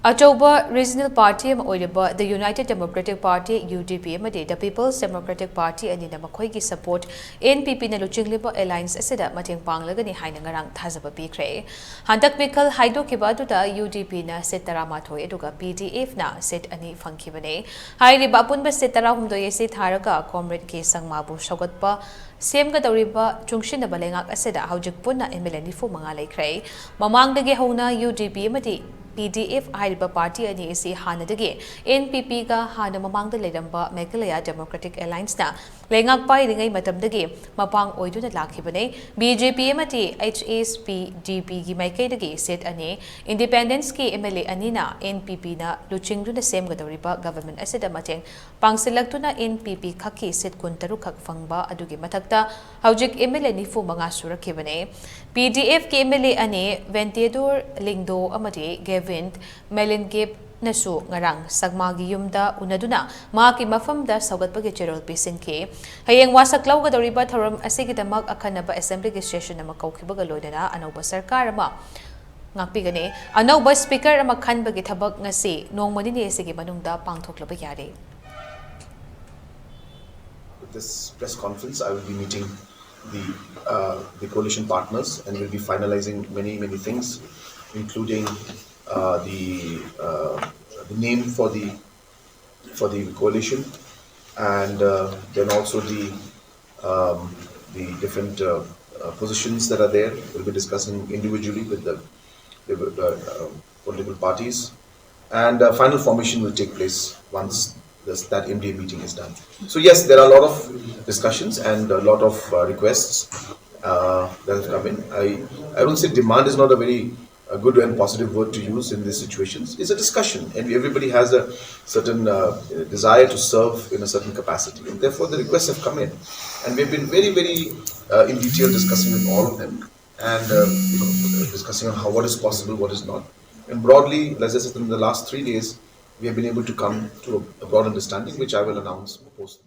Achauba Regional Party the United Democratic Party UDP the People's Democratic Party and the Makoigi support NPP na luching alliance asida mateng panglagani haina ngarang thazaba pikre handak mikal haido kibaduda UDP na set taramathoy eduga PDF na set ani fangkibane hairi bapunba set tarahumdo yesi tharaga Conrad Sangma bu sagatpa Semga Doriba Junction Balengak Aseda Haujik Puna MLA Nifu Manga leikhre Mamang dagi Hona UDP Mati PDF Haiba Party and AC Hana Dagi NPP ga Hana Mamang the Ledamba Meghalaya Democratic Alliance na Lengak Pai Ringai Matam Dagi Mapang Oidu Lakibane BJP Mati HSP DP gi maikeida set ane Independence ki MLA Anina NPP na Luching the same Gadoriba government Aseda Mateng Pangselagtuna NPP Kaki set Kuntaru Kak Fangba Adugi Matak Haujik MLA Nifu Manga Surakibane PDF ki MLA ane Ventiador Lingdo Amati Gavin Melingip Nasu Ngarang Sagmagi Yumda Unaduna Maki Mafamda Sagatpagi Gerald Pisinke Hayang Wasak Lauga Doriba Tharam Asigidamak Akanaba Assembly Session Namakaukibaga Lodana Anouba Sarkarama Ngakpigane Anouba Speaker Amakan Bagitabak Nasi Nong Manini Sigi Manungda Pangtoklaba Yari. With this press conference, I will be meeting the coalition partners and will be finalizing many things, including the name for the coalition, and then also the different positions that are there. We'll be discussing individually with the political parties, and final formation will take place once that MDA meeting is done. So yes, there are a lot of discussions and a lot of requests that have come in. I don't say demand is not a very good and positive word to use in these situations. It's a discussion, and everybody has a certain desire to serve in a certain capacity, and therefore the requests have come in, and we've been very in detail discussing with all of them, and discussing on what is possible, what is not, and broadly, as I said, in the last 3 days, we have been able to come to a broad understanding, which I will announce post.